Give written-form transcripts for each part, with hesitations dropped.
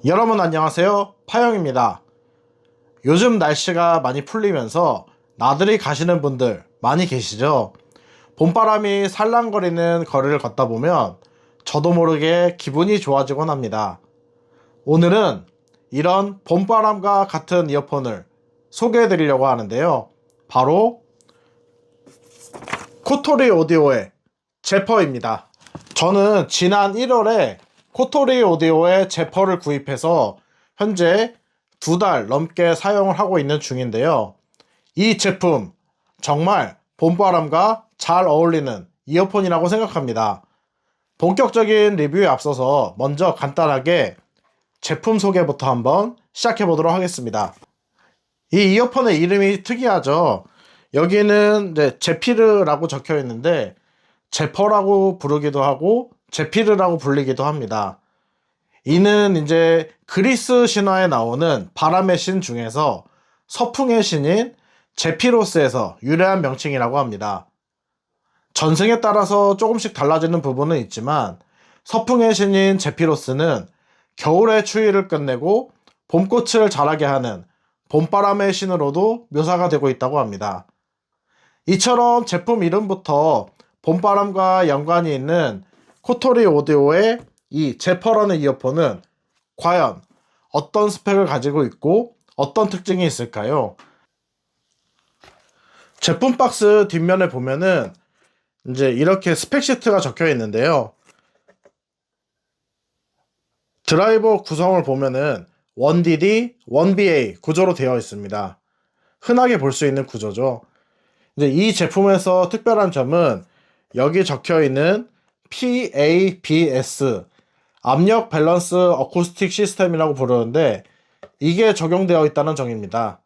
여러분 안녕하세요, 파영입니다. 요즘 날씨가 많이 풀리면서 나들이 가시는 분들 많이 계시죠? 봄바람이 살랑거리는 거리를 걷다 보면 저도 모르게 기분이 좋아지곤 합니다. 오늘은 이런 봄바람과 같은 이어폰을 소개해 드리려고 하는데요. 바로 코토리 오디오의 제퍼입니다. 저는 지난 1월에 코토리 오디오의 제퍼를 구입해서 현재 2달 넘게 사용을 하고 있는 중인데요. 이 제품 정말 봄바람과 잘 어울리는 이어폰이라고 생각합니다. 본격적인 리뷰에 앞서서 먼저 간단하게 제품 소개부터 한번 시작해 보도록 하겠습니다. 이 이어폰의 이름이 특이하죠. 여기는 이제 제피르라고 적혀 있는데 제퍼라고 부르기도 하고 제피르라고 불리기도 합니다. 이는 이제 그리스 신화에 나오는 바람의 신 중에서 서풍의 신인 제피로스에서 유래한 명칭이라고 합니다. 전승에 따라서 조금씩 달라지는 부분은 있지만 서풍의 신인 제피로스는 겨울의 추위를 끝내고 봄꽃을 자라게 하는 봄바람의 신으로도 묘사가 되고 있다고 합니다. 이처럼 제품 이름부터 봄바람과 연관이 있는 코토리 오디오의 이 제퍼라는 이어폰은 과연 어떤 스펙을 가지고 있고 어떤 특징이 있을까요? 제품 박스 뒷면에 보면은 이제 이렇게 스펙 시트가 적혀 있는데요. 드라이버 구성을 보면은 1DD, 1BA 구조로 되어 있습니다. 흔하게 볼 수 있는 구조죠. 이제 이 제품에서 특별한 점은 여기 적혀 있는 PABS 압력 밸런스 어쿠스틱 시스템이라고 부르는데 이게 적용되어 있다는 점입니다.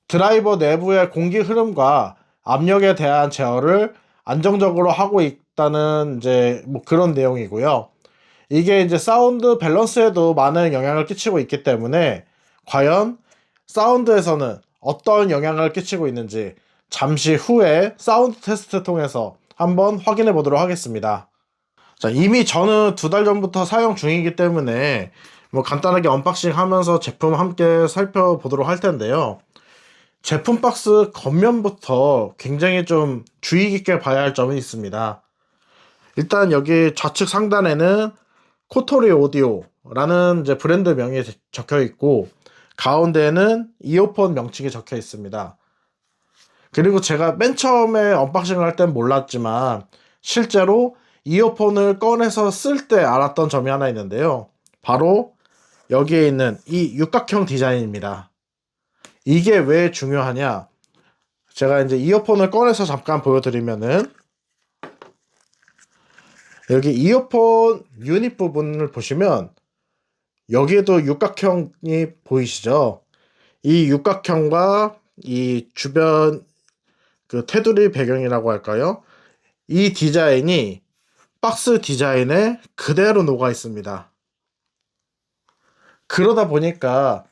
드라이버 내부의 공기 흐름과 압력에 대한 제어를 안정적으로 하고 있다는 이제 뭐 그런 내용이고요. 이게 이제 사운드 밸런스에도 많은 영향을 끼치고 있기 때문에 과연 사운드에서는 어떤 영향을 끼치고 있는지 잠시 후에 사운드 테스트 통해서 한번 확인해 보도록 하겠습니다. 자, 이미 저는 2달 전부터 사용 중이기 때문에 뭐 간단하게 언박싱 하면서 제품 함께 살펴보도록 할 텐데요. 제품 박스 겉면부터 굉장히 좀 주의 깊게 봐야 할 점이 있습니다. 일단 여기 좌측 상단에는 코토리 오디오라는 이제 브랜드명이 적혀 있고 가운데에는 이어폰 명칭이 적혀 있습니다. 그리고 제가 맨 처음에 언박싱을 할 땐 몰랐지만 실제로 이어폰을 꺼내서 쓸 때 알았던 점이 하나 있는데요. 바로 여기에 있는 이 육각형 디자인입니다. 이게 왜 중요하냐? 제가 이제 이어폰을 꺼내서 잠깐 보여드리면은 여기 이어폰 유닛 부분을 보시면 여기에도 육각형이 보이시죠? 이 육각형과 이 주변 그 테두리 배경이라고 할까요? 이 디자인이 박스 디자인에 그대로 녹아 있습니다. 그러다 보니까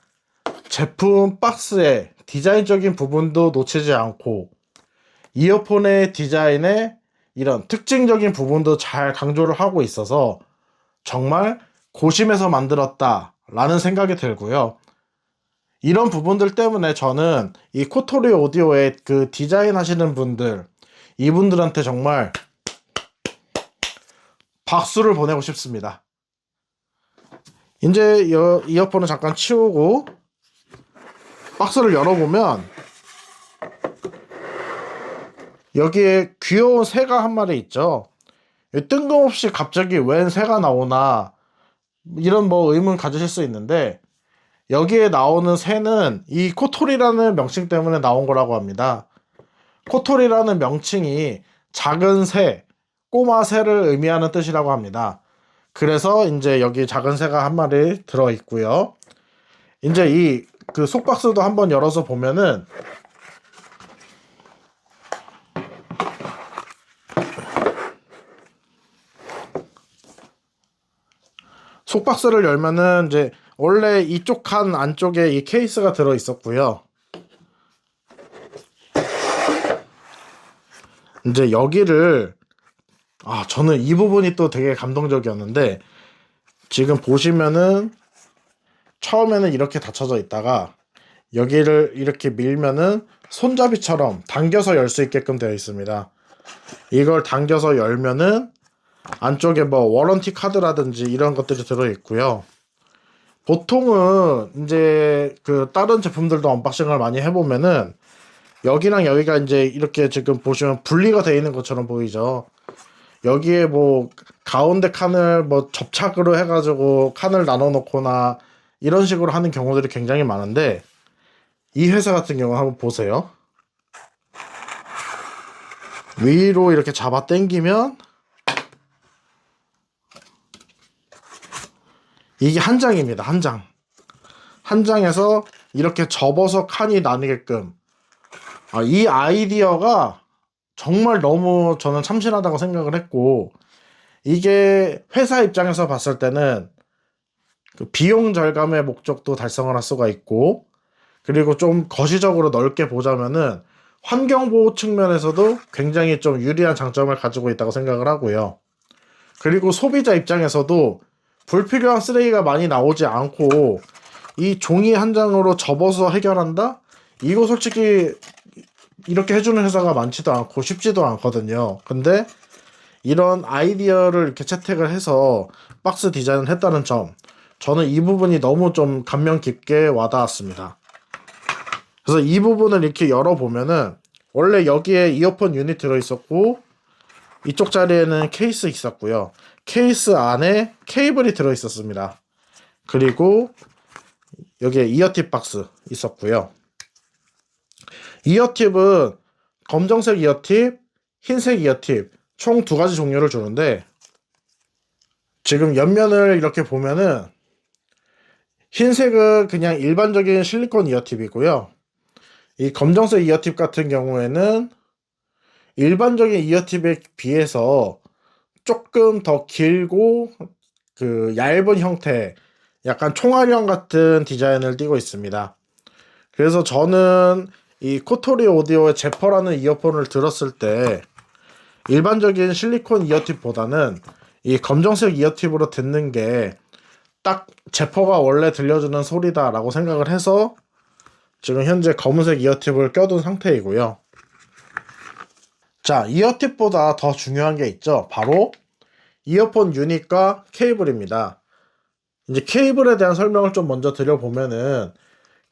제품 박스의 디자인적인 부분도 놓치지 않고 이어폰의 디자인에 이런 특징적인 부분도 잘 강조를 하고 있어서 정말 고심해서 만들었다 라는 생각이 들고요. 이런 부분들 때문에 저는 이 코토리 오디오의 그 디자인 하시는 분들 이분들한테 정말 박수를 보내고 싶습니다. 이제 이어폰을 잠깐 치우고 박스를 열어보면 여기에 귀여운 새가 한 마리 있죠. 뜬금없이 갑자기 웬 새가 나오나 이런 뭐 의문 가지실 수 있는데 여기에 나오는 새는 이 코토리라는 명칭 때문에 나온 거라고 합니다. 코토리라는 명칭이 작은 새, 꼬마 새를 의미하는 뜻이라고 합니다. 그래서 이제 여기 작은 새가 한 마리 들어 있고요. 이제 이 그 속박스도 한번 열어서 보면은 속박스를 열면은 이제 원래 이쪽 칸 안쪽에 이 케이스가 들어 있었고요. 이제 여기를 저는 이 부분이 또 되게 감동적이었는데 지금 보시면은 처음에는 이렇게 닫혀져 있다가 여기를 이렇게 밀면은 손잡이처럼 당겨서 열 수 있게끔 되어 있습니다. 이걸 당겨서 열면은 안쪽에 뭐 워런티 카드라든지 이런 것들이 들어 있고요. 보통은 이제 그 다른 제품들도 언박싱을 많이 해보면은 여기랑 여기가 이제 이렇게 지금 보시면 분리가 되어 있는 것처럼 보이죠. 여기에 뭐 가운데 칸을 뭐 접착으로 해가지고 칸을 나눠 놓거나 이런 식으로 하는 경우들이 굉장히 많은데, 이 회사 같은 경우 한번 보세요. 위로 이렇게 잡아 당기면 이게 한 장입니다. 한 장. 한 장에서 이렇게 접어서 칸이 나뉘게끔. 이 아이디어가 정말 너무 저는 참신하다고 생각을 했고, 이게 회사 입장에서 봤을 때는 그 비용 절감의 목적도 달성을 할 수가 있고, 그리고 좀 거시적으로 넓게 보자면은 환경보호 측면에서도 굉장히 좀 유리한 장점을 가지고 있다고 생각을 하고요. 그리고 소비자 입장에서도 불필요한 쓰레기가 많이 나오지 않고 이 종이 한 장으로 접어서 해결한다? 이거 솔직히 이렇게 해주는 회사가 많지도 않고 쉽지도 않거든요. 근데 이런 아이디어를 이렇게 채택을 해서 박스 디자인을 했다는 점, 저는 이 부분이 너무 좀 감명 깊게 와닿았습니다. 그래서 이 부분을 이렇게 열어보면은 원래 여기에 이어폰 유닛 들어있었고 이쪽 자리에는 케이스 있었고요. 케이스 안에 케이블이 들어있었습니다. 그리고 여기에 이어팁 박스 있었고요. 이어팁은 검정색 이어팁, 흰색 이어팁 총 두 가지 종류를 주는데, 지금 옆면을 이렇게 보면은 흰색은 그냥 일반적인 실리콘 이어팁이고요. 이 검정색 이어팁 같은 경우에는 일반적인 이어팁에 비해서 조금 더 길고 그 얇은 형태, 약간 총알형 같은 디자인을 띠고 있습니다. 그래서 저는 이 코토리 오디오의 제퍼라는 이어폰을 들었을 때 일반적인 실리콘 이어팁보다는 이 검정색 이어팁으로 듣는 게 딱 제퍼가 원래 들려주는 소리다라고 생각을 해서 지금 현재 검은색 이어팁을 껴둔 상태이고요. 자, 이어팁보다 더 중요한 게 있죠. 바로 이어폰 유닛과 케이블입니다. 이제 케이블에 대한 설명을 좀 먼저 드려보면은,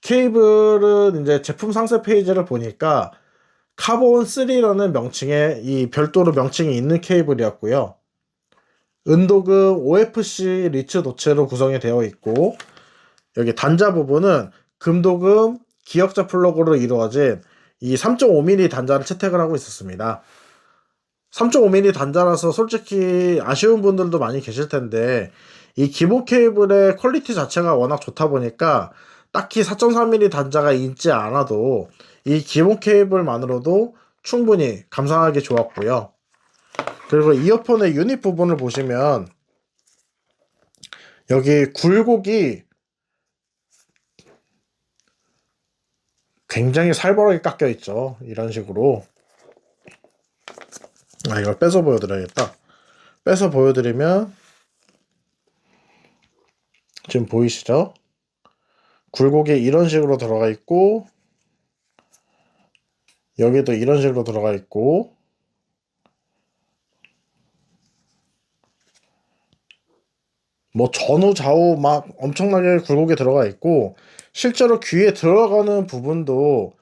케이블은 이제 제품 상세 페이지를 보니까 카본 3라는 명칭의 이 별도로 명칭이 있는 케이블이었고요. 은도금 OFC 리츠 노츠로 구성이 되어 있고, 여기 단자 부분은 금도금 기역자 플러그로 이루어진 이 3.5mm 단자를 채택을 하고 있었습니다. 3.5mm 단자라서 솔직히 아쉬운 분들도 많이 계실 텐데, 이 기본 케이블의 퀄리티 자체가 워낙 좋다 보니까 딱히 4.3mm 단자가 있지 않아도 이 기본 케이블만으로도 충분히 감상하기 좋았고요. 그리고 이어폰의 유닛 부분을 보시면 여기 굴곡이 굉장히 살벌하게 깎여 있죠. 이런 식으로. 이걸 빼서 보여드려야겠다. 빼서 보여드리면 지금 보이시죠? 굴곡이 이런 식으로 들어가 있고, 여기도 이런 식으로 들어가 있고, 뭐 전후 좌우 막 엄청나게 굴곡이 들어가 있고, 실제로 귀에 들어가는 부분도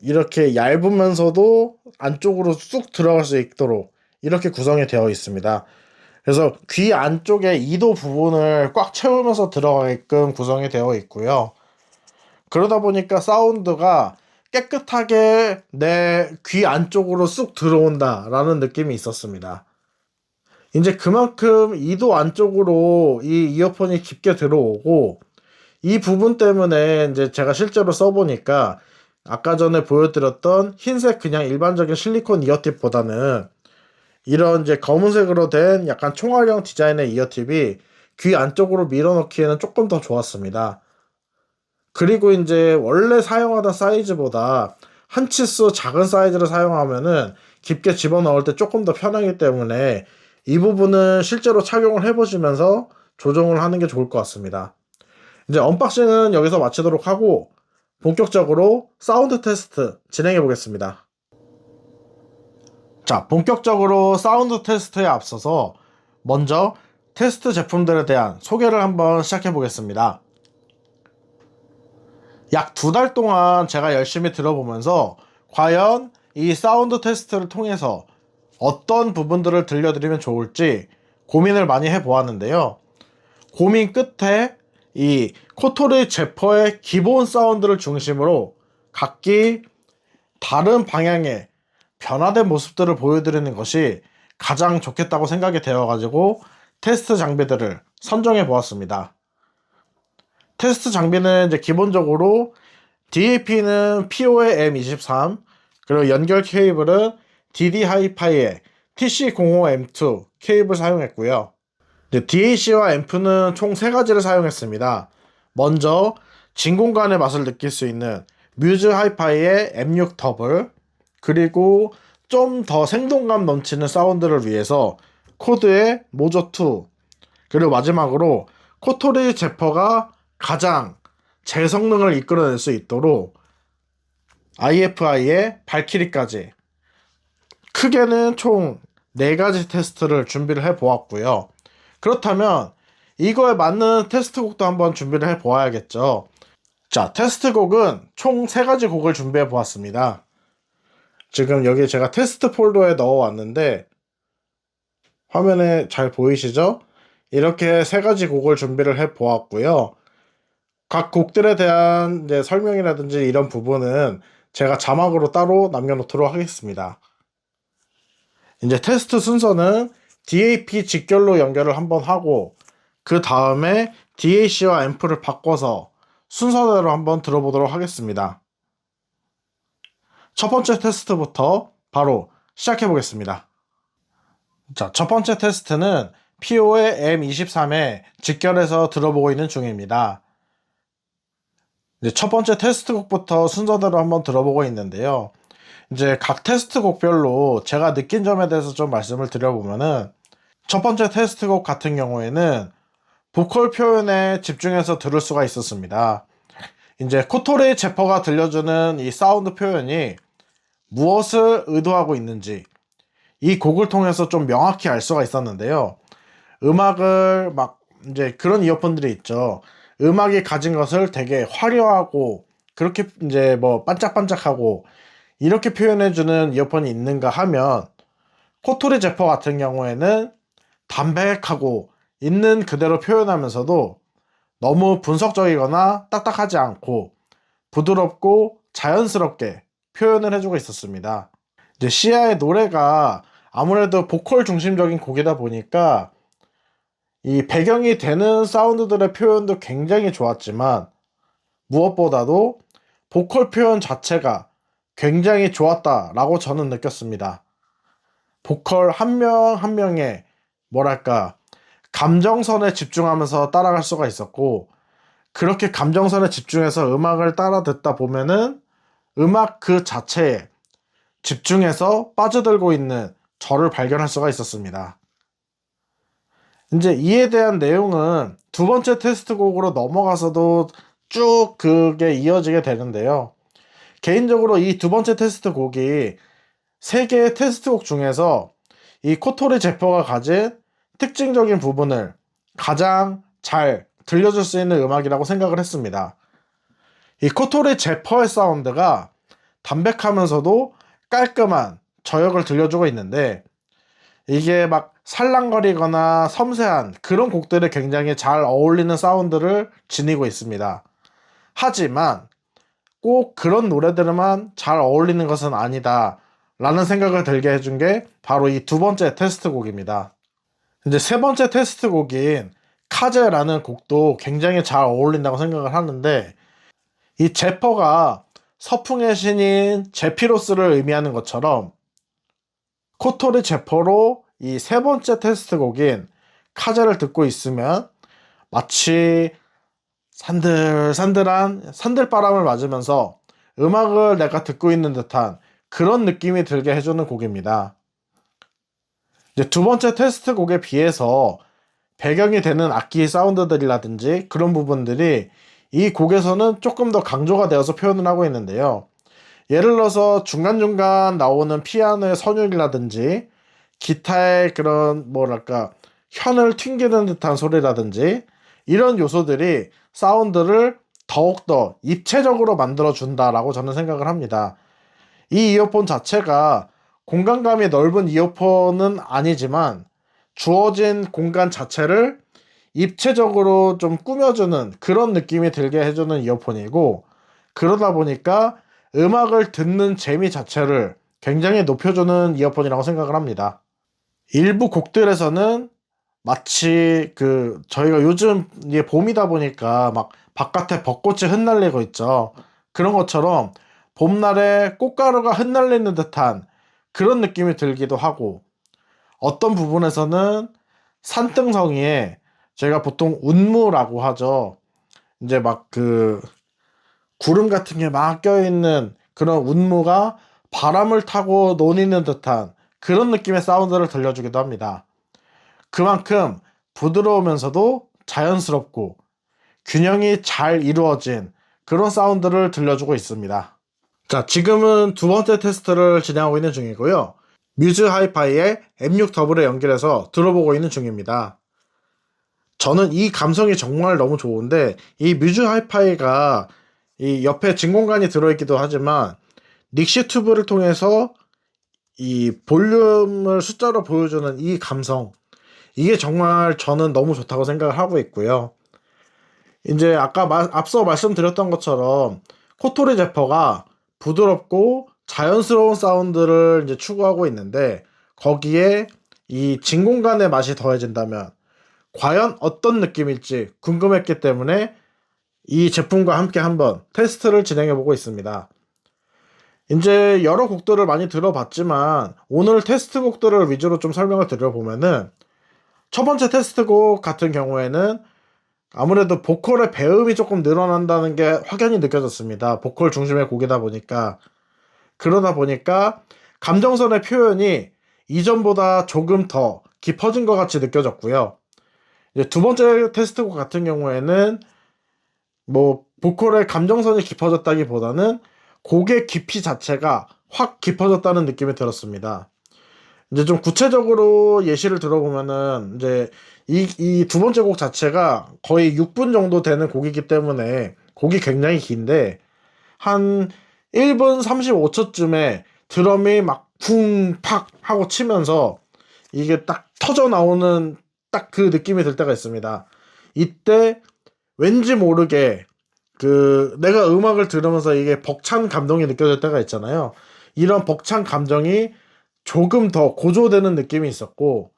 이렇게 얇으면서도 안쪽으로 쑥 들어갈 수 있도록 이렇게 구성이 되어 있습니다. 그래서 귀 안쪽에 2도 부분을 꽉 채우면서 들어가게끔 구성이 되어 있고요. 그러다 보니까 사운드가 깨끗하게 내 귀 안쪽으로 쑥 들어온다라는 느낌이 있었습니다. 이제 그만큼 2도 안쪽으로 이 이어폰이 깊게 들어오고, 이 부분 때문에 이제 제가 실제로 써보니까 아까 전에 보여드렸던 흰색 그냥 일반적인 실리콘 이어팁보다는 이런 이제 검은색으로 된 약간 총알형 디자인의 이어팁이 귀 안쪽으로 밀어넣기에는 조금 더 좋았습니다. 그리고 이제 원래 사용하던 사이즈보다 한 치수 작은 사이즈를 사용하면은 깊게 집어넣을 때 조금 더 편하기 때문에 이 부분은 실제로 착용을 해보시면서 조정을 하는 게 좋을 것 같습니다. 이제 언박싱은 여기서 마치도록 하고 본격적으로 사운드 테스트 진행해 보겠습니다. 자, 본격적으로 사운드 테스트에 앞서서 먼저 테스트 제품들에 대한 소개를 한번 시작해 보겠습니다. 약 2달 동안 제가 열심히 들어보면서 과연 이 사운드 테스트를 통해서 어떤 부분들을 들려드리면 좋을지 고민을 많이 해보았는데요. 고민 끝에 이 코토리 제퍼의 기본 사운드를 중심으로 각기 다른 방향의 변화된 모습들을 보여드리는 것이 가장 좋겠다고 생각이 되어가지고 테스트 장비들을 선정해 보았습니다. 테스트 장비는 이제 기본적으로 DAP는 PO의 M23, 그리고 연결 케이블은 DD 하이파이의 TC05M2 케이블 사용했고요. DAC와 앰프는 총 3가지를 사용했습니다. 먼저 진공관의 맛을 느낄 수 있는 뮤즈 하이파이의 M6 더블, 그리고 좀 더 생동감 넘치는 사운드를 위해서 코드의 모조2, 그리고 마지막으로 코토리 제퍼가 가장 제 성능을 이끌어낼 수 있도록 IFI의 발키리까지 크게는 총 4가지 테스트를 준비를 해 보았고요. 그렇다면 이거에 맞는 테스트곡도 한번 준비를 해 보아야겠죠. 자, 테스트곡은 총 3가지 곡을 준비해 보았습니다. 지금 여기 제가 테스트 폴더에 넣어 왔는데 화면에 잘 보이시죠? 이렇게 3가지 곡을 준비를 해 보았고요. 각 곡들에 대한 이제 설명이라든지 이런 부분은 제가 자막으로 따로 남겨놓도록 하겠습니다. 이제 테스트 순서는 DAP 직결로 연결을 한번 하고 그 다음에 DAC와 앰프를 바꿔서 순서대로 한번 들어보도록 하겠습니다. 첫 번째 테스트부터 바로 시작해 보겠습니다. 자, 첫 번째 테스트는 PO의 M23에 직결해서 들어보고 있는 중입니다. 이제 첫 번째 테스트곡부터 순서대로 한번 들어보고 있는데요. 이제 각 테스트곡별로 제가 느낀 점에 대해서 좀 말씀을 드려보면은 첫 번째 테스트곡 같은 경우에는 보컬 표현에 집중해서 들을 수가 있었습니다. 이제 코토리 제퍼가 들려주는 이 사운드 표현이 무엇을 의도하고 있는지 이 곡을 통해서 좀 명확히 알 수가 있었는데요. 음악을 막 이제 그런 이어폰들이 있죠. 음악이 가진 것을 되게 화려하고 그렇게 이제 뭐 반짝반짝하고 이렇게 표현해주는 이어폰이 있는가 하면 코토리 제퍼 같은 경우에는 담백하고 있는 그대로 표현하면서도 너무 분석적이거나 딱딱하지 않고 부드럽고 자연스럽게 표현을 해주고 있었습니다. 이제 시아의 노래가 아무래도 보컬 중심적인 곡이다 보니까 이 배경이 되는 사운드들의 표현도 굉장히 좋았지만 무엇보다도 보컬 표현 자체가 굉장히 좋았다라고 저는 느꼈습니다. 보컬 한 명 한 명의 뭐랄까 감정선에 집중하면서 따라갈 수가 있었고 그렇게 감정선에 집중해서 음악을 따라 듣다 보면은 음악 그 자체에 집중해서 빠져들고 있는 저를 발견할 수가 있었습니다. 이제 이에 대한 내용은 두 번째 테스트곡으로 넘어가서도 쭉 그게 이어지게 되는데요. 개인적으로 이 두 번째 테스트곡이 3개의 테스트곡 중에서 이 코토리 제퍼가 가진 특징적인 부분을 가장 잘 들려줄 수 있는 음악이라고 생각을 했습니다. 이 코토리 제퍼의 사운드가 담백하면서도 깔끔한 저역을 들려주고 있는데 이게 막 살랑거리거나 섬세한 그런 곡들에 굉장히 잘 어울리는 사운드를 지니고 있습니다. 하지만 꼭 그런 노래들만 잘 어울리는 것은 아니다 라는 생각을 들게 해준 게 바로 이 두 번째 테스트 곡입니다. 이제 세 번째 테스트 곡인 카제라는 곡도 굉장히 잘 어울린다고 생각을 하는데 이 제퍼가 서풍의 신인 제피로스를 의미하는 것처럼 코토리 제퍼로 이 세 번째 테스트 곡인 카제를 듣고 있으면 마치 산들산들한 산들바람을 맞으면서 음악을 내가 듣고 있는 듯한 그런 느낌이 들게 해주는 곡입니다. 이제 두 번째 테스트 곡에 비해서 배경이 되는 악기 사운드들이라든지 그런 부분들이 이 곡에서는 조금 더 강조가 되어서 표현을 하고 있는데요. 예를 들어서 중간중간 나오는 피아노의 선율이라든지 기타의 그런 뭐랄까 현을 튕기는 듯한 소리라든지 이런 요소들이 사운드를 더욱더 입체적으로 만들어 준다라고 저는 생각을 합니다. 이 이어폰 자체가 공간감이 넓은 이어폰은 아니지만 주어진 공간 자체를 입체적으로 좀 꾸며주는 그런 느낌이 들게 해주는 이어폰이고, 그러다 보니까 음악을 듣는 재미 자체를 굉장히 높여주는 이어폰이라고 생각을 합니다. 일부 곡들에서는 마치 저희가 요즘 이게 봄이다 보니까 막 바깥에 벚꽃이 흩날리고 있죠. 그런 것처럼 봄날에 꽃가루가 흩날리는 듯한 그런 느낌이 들기도 하고, 어떤 부분에서는 산등성이에 저희가 보통 운무라고 하죠. 이제 막 구름 같은 게 막 껴있는 그런 운무가 바람을 타고 노니는 듯한 그런 느낌의 사운드를 들려주기도 합니다. 그만큼 부드러우면서도 자연스럽고 균형이 잘 이루어진 그런 사운드를 들려주고 있습니다. 자, 지금은 두 번째 테스트를 진행하고 있는 중이고요. 뮤즈 하이파이의 M6 더블에 연결해서 들어보고 있는 중입니다. 저는 이 감성이 정말 너무 좋은데, 이 뮤즈 하이파이가 이 옆에 진공관이 들어있기도 하지만 닉시 튜브를 통해서 이 볼륨을 숫자로 보여주는 이 감성, 이게 정말 저는 너무 좋다고 생각을 하고 있고요. 이제 아까 앞서 말씀드렸던 것처럼 코토리 제퍼가 부드럽고 자연스러운 사운드를 이제 추구하고 있는데, 거기에 이 진공관의 맛이 더해진다면 과연 어떤 느낌일지 궁금했기 때문에 이 제품과 함께 한번 테스트를 진행해 보고 있습니다. 이제 여러 곡들을 많이 들어봤지만 오늘 테스트 곡들을 위주로 좀 설명을 드려보면은, 첫 번째 테스트 곡 같은 경우에는 아무래도 보컬의 배음이 조금 늘어난다는 게 확연히 느껴졌습니다. 보컬 중심의 곡이다 보니까. 그러다 보니까 감정선의 표현이 이전보다 조금 더 깊어진 것 같이 느껴졌고요. 이제 두 번째 테스트곡 같은 경우에는 뭐 보컬의 감정선이 깊어졌다기보다는 곡의 깊이 자체가 확 깊어졌다는 느낌이 들었습니다. 이제 좀 구체적으로 예시를 들어보면은, 이제 이 두 번째 곡 자체가 거의 6분 정도 되는 곡이기 때문에 곡이 굉장히 긴데, 한 1분 35초쯤에 드럼이 막 쿵팍 하고 치면서 이게 딱 터져 나오는 딱 그 느낌이 들 때가 있습니다. 이때 왠지 모르게 내가 음악을 들으면서 이게 벅찬 감동이 느껴질 때가 있잖아요. 이런 벅찬 감정이 조금 더 고조되는 느낌이 있었고,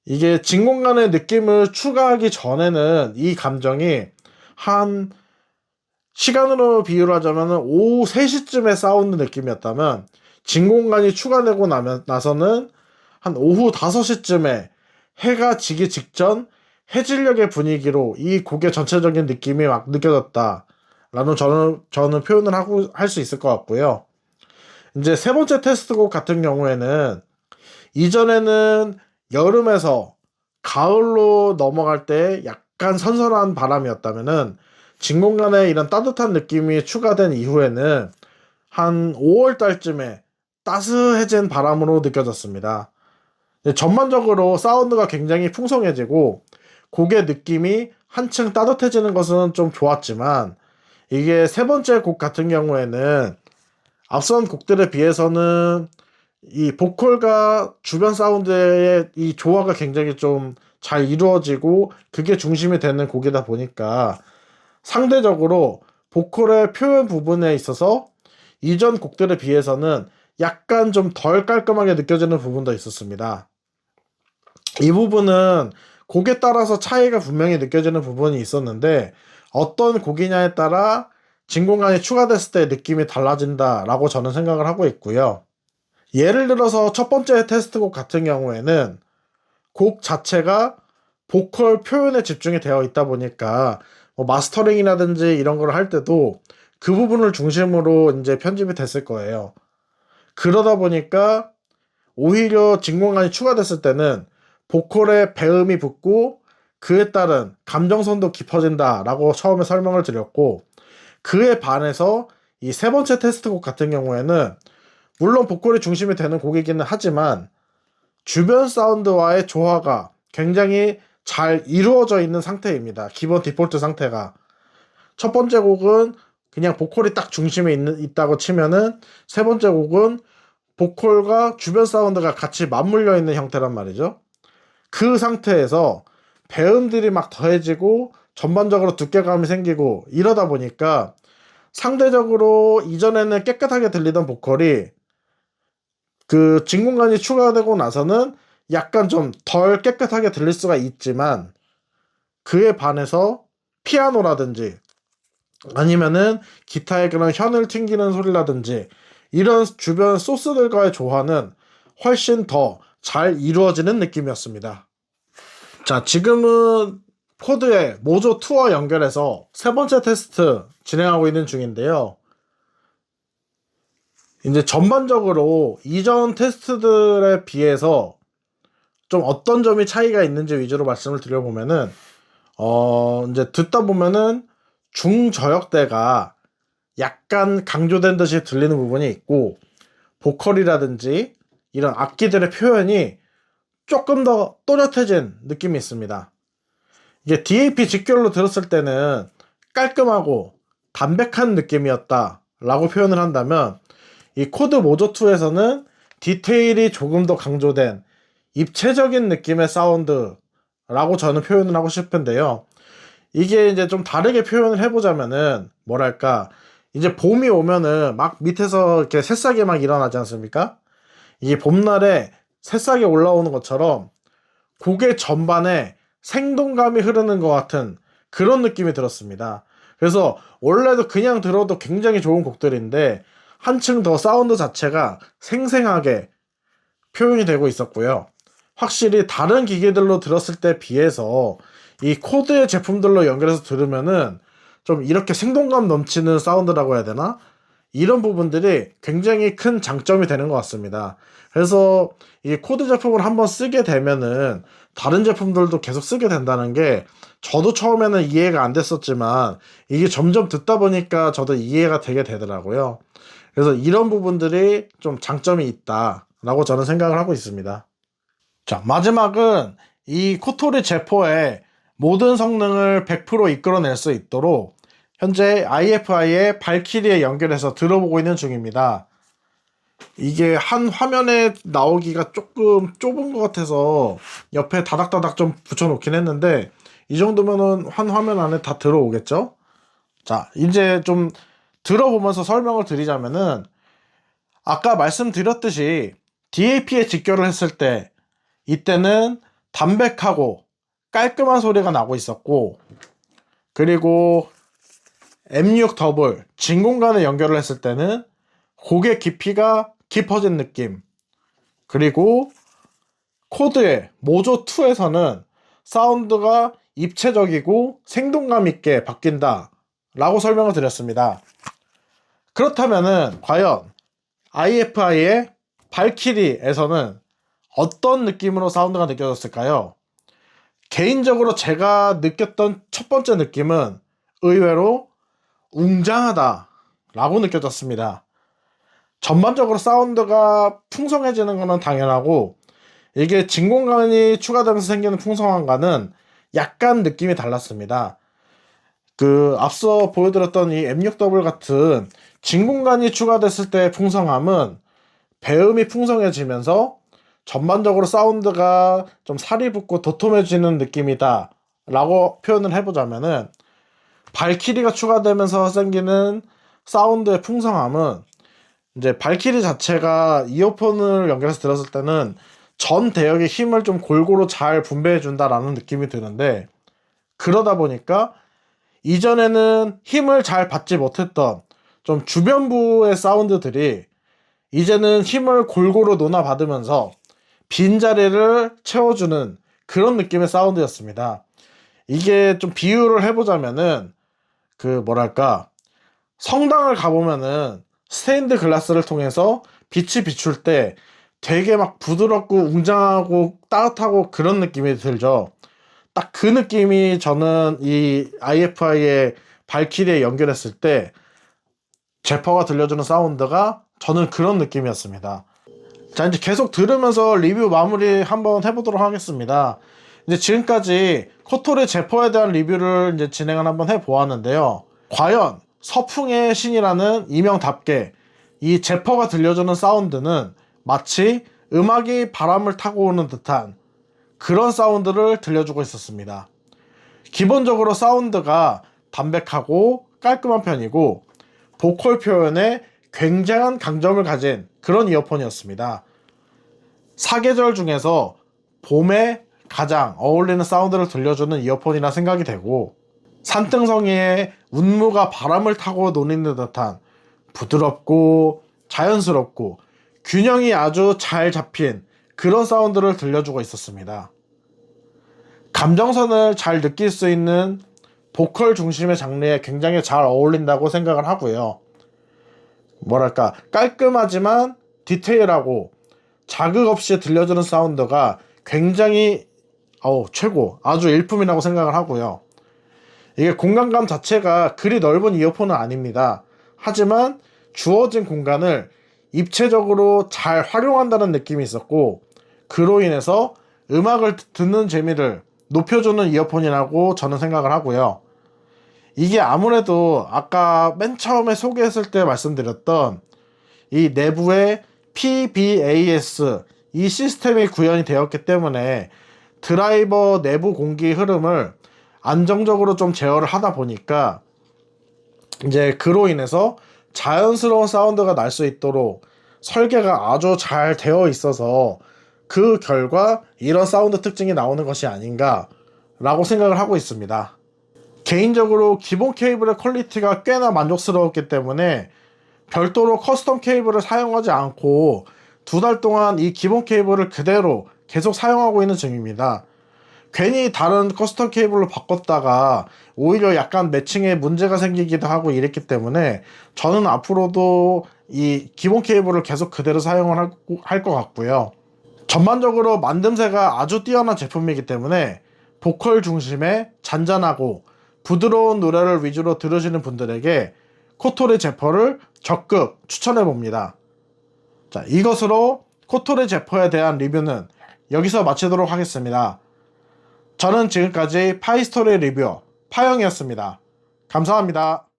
이게 진공관의 느낌을 추가하기 전에는 이 감정이 한 시간으로 비유를 하자면 오후 3시쯤에 싸우는 느낌이었다면, 진공관이 추가되고 나서는 한 오후 5시쯤에 해가 지기 직전 해질녘의 분위기로 이 곡의 전체적인 느낌이 막 느껴졌다라는 저는 표현을 할 수 있을 것 같고요. 이제 세 번째 테스트곡 같은 경우에는 이전에는 여름에서 가을로 넘어갈 때 약간 선선한 바람이었다면은, 진공관에 이런 따뜻한 느낌이 추가된 이후에는 한 5월 달쯤에 따스해진 바람으로 느껴졌습니다. 전반적으로 사운드가 굉장히 풍성해지고 곡의 느낌이 한층 따뜻해지는 것은 좀 좋았지만, 이게 세 번째 곡 같은 경우에는 앞선 곡들에 비해서는 이 보컬과 주변 사운드의 이 조화가 굉장히 좀 잘 이루어지고 그게 중심이 되는 곡이다 보니까, 상대적으로 보컬의 표현 부분에 있어서 이전 곡들에 비해서는 약간 좀 덜 깔끔하게 느껴지는 부분도 있었습니다. 이 부분은 곡에 따라서 차이가 분명히 느껴지는 부분이 있었는데, 어떤 곡이냐에 따라 진공관이 추가됐을 때 느낌이 달라진다라고 저는 생각을 하고 있고요. 예를 들어서 첫 번째 테스트곡 같은 경우에는 곡 자체가 보컬 표현에 집중이 되어 있다 보니까 뭐 마스터링이라든지 이런 걸 할 때도 그 부분을 중심으로 이제 편집이 됐을 거예요. 그러다 보니까 오히려 진공관이 추가됐을 때는 보컬의 배음이 붙고 그에 따른 감정선도 깊어진다라고 처음에 설명을 드렸고, 그에 반해서 이 세 번째 테스트곡 같은 경우에는 물론 보컬이 중심이 되는 곡이기는 하지만 주변 사운드와의 조화가 굉장히 잘 이루어져 있는 상태입니다. 기본 디폴트 상태가. 첫 번째 곡은 그냥 보컬이 딱 중심에 있다고 치면은, 세 번째 곡은 보컬과 주변 사운드가 같이 맞물려 있는 형태란 말이죠. 그 상태에서 배음들이 막 더해지고 전반적으로 두께감이 생기고 이러다 보니까 상대적으로 이전에는 깨끗하게 들리던 보컬이 그 진공관이 추가되고 나서는 약간 좀 덜 깨끗하게 들릴 수가 있지만, 그에 반해서 피아노라든지 아니면은 기타의 그런 현을 튕기는 소리라든지 이런 주변 소스들과의 조화는 훨씬 더 잘 이루어지는 느낌이었습니다. 자, 지금은 코드의 모조 2와 연결해서 세 번째 테스트 진행하고 있는 중인데요. 이제 전반적으로 이전 테스트들에 비해서 좀 어떤 점이 차이가 있는지 위주로 말씀을 드려보면은, 이제 듣다 보면은 중저역대가 약간 강조된 듯이 들리는 부분이 있고, 보컬이라든지 이런 악기들의 표현이 조금 더 또렷해진 느낌이 있습니다. 이게 DAP 직결로 들었을 때는 깔끔하고 담백한 느낌이었다 라고 표현을 한다면, 이 코드 모조2에서는 디테일이 조금 더 강조된 입체적인 느낌의 사운드라고 저는 표현을 하고 싶은데요. 이게 이제 좀 다르게 표현을 해보자면은, 뭐랄까, 이제 봄이 오면은 막 밑에서 이렇게 새싹이 막 일어나지 않습니까? 이게 봄날에 새싹이 올라오는 것처럼 곡의 전반에 생동감이 흐르는 것 같은 그런 느낌이 들었습니다. 그래서 원래도 그냥 들어도 굉장히 좋은 곡들인데 한층 더 사운드 자체가 생생하게 표현이 되고 있었고요. 확실히 다른 기계들로 들었을 때 비해서 이 코드의 제품들로 연결해서 들으면은 좀 이렇게 생동감 넘치는 사운드라고 해야 되나? 이런 부분들이 굉장히 큰 장점이 되는 것 같습니다. 그래서 이 코드 제품을 한번 쓰게 되면은 다른 제품들도 계속 쓰게 된다는 게, 저도 처음에는 이해가 안 됐었지만 이게 점점 듣다 보니까 저도 이해가 되게 되더라고요. 그래서 이런 부분들이 좀 장점이 있다라고 저는 생각을 하고 있습니다. 자, 마지막은 이 코토리 제포의 모든 성능을 100% 이끌어낼 수 있도록 현재 IFI의 발키리에 연결해서 들어보고 있는 중입니다. 이게 한 화면에 나오기가 조금 좁은 것 같아서 옆에 다닥다닥 좀 붙여놓긴 했는데, 이 정도면은 한 화면 안에 다 들어오겠죠? 자, 이제 좀 들어보면서 설명을 드리자면은, 아까 말씀드렸듯이 DAP에 직결을 했을 때 이때는 담백하고 깔끔한 소리가 나고 있었고, 그리고 M6 더블 진공관에 연결을 했을 때는 곡의 깊이가 깊어진 느낌, 그리고 코드의 모조2에서는 사운드가 입체적이고 생동감 있게 바뀐다 라고 설명을 드렸습니다. 그렇다면은 과연 IFI의 발키리에서는 어떤 느낌으로 사운드가 느껴졌을까요? 개인적으로 제가 느꼈던 첫 번째 느낌은 의외로 웅장하다 라고 느껴졌습니다. 전반적으로 사운드가 풍성해지는 것은 당연하고, 이게 진공관이 추가되면서 생기는 풍성함과는 약간 느낌이 달랐습니다. 그 앞서 보여드렸던 이 M6W 같은 진공관이 추가됐을 때의 풍성함은 배음이 풍성해지면서 전반적으로 사운드가 좀 살이 붙고 도톰해지는 느낌이다 라고 표현을 해보자면은, 발키리가 추가되면서 생기는 사운드의 풍성함은 이제 발키리 자체가 이어폰을 연결해서 들었을 때는 전 대역의 힘을 좀 골고루 잘 분배해 준다라는 느낌이 드는데, 그러다 보니까 이전에는 힘을 잘 받지 못했던 좀 주변부의 사운드들이 이제는 힘을 골고루 논아받으면서 빈자리를 채워주는 그런 느낌의 사운드였습니다. 이게 좀 비유를 해보자면은, 그 뭐랄까, 성당을 가보면은 스테인드 글라스를 통해서 빛이 비출 때 되게 막 부드럽고 웅장하고 따뜻하고 그런 느낌이 들죠. 딱 그 느낌이 저는 이 IFI의 발키리에 연결했을 때 제퍼가 들려주는 사운드가 저는 그런 느낌이었습니다. 자, 이제 계속 들으면서 리뷰 마무리 한번 해보도록 하겠습니다. 이제 지금까지 코토리 제퍼에 대한 리뷰를 이제 진행을 한번 해보았는데요. 과연 서풍의 신이라는 이명답게 이 제퍼가 들려주는 사운드는 마치 음악이 바람을 타고 오는 듯한 그런 사운드를 들려주고 있었습니다. 기본적으로 사운드가 담백하고 깔끔한 편이고 보컬 표현에 굉장한 강점을 가진 그런 이어폰이었습니다. 사계절 중에서 봄에 가장 어울리는 사운드를 들려주는 이어폰이라 생각이 되고, 산등성이의 운무가 바람을 타고 노는 듯한 부드럽고 자연스럽고 균형이 아주 잘 잡힌 그런 사운드를 들려주고 있었습니다. 감정선을 잘 느낄 수 있는 보컬 중심의 장르에 굉장히 잘 어울린다고 생각을 하고요. 뭐랄까, 깔끔하지만 디테일하고 자극 없이 들려주는 사운드가 굉장히 최고, 아주 일품이라고 생각을 하고요. 이게 공간감 자체가 그리 넓은 이어폰은 아닙니다. 하지만 주어진 공간을 입체적으로 잘 활용한다는 느낌이 있었고, 그로 인해서 음악을 듣는 재미를 높여주는 이어폰이라고 저는 생각을 하고요. 이게 아무래도 아까 맨 처음에 소개했을 때 말씀드렸던 이 내부에 PBAS 이 시스템이 구현이 되었기 때문에 드라이버 내부 공기 흐름을 안정적으로 좀 제어를 하다 보니까 이제 그로 인해서 자연스러운 사운드가 날 수 있도록 설계가 아주 잘 되어 있어서 그 결과 이런 사운드 특징이 나오는 것이 아닌가 라고 생각을 하고 있습니다. 개인적으로 기본 케이블의 퀄리티가 꽤나 만족스러웠기 때문에 별도로 커스텀 케이블을 사용하지 않고 2달 동안 이 기본 케이블을 그대로 계속 사용하고 있는 중입니다. 괜히 다른 커스텀 케이블로 바꿨다가 오히려 약간 매칭에 문제가 생기기도 하고 이랬기 때문에 저는 앞으로도 이 기본 케이블을 계속 그대로 사용을 할 것 같고요. 전반적으로 만듦새가 아주 뛰어난 제품이기 때문에 보컬 중심의 잔잔하고 부드러운 노래를 위주로 들으시는 분들에게 코토리 제퍼를 적극 추천해 봅니다. 자, 이것으로 코토리 제퍼에 대한 리뷰는 여기서 마치도록 하겠습니다. 저는 지금까지 파이스토리 리뷰 파영이었습니다. 감사합니다.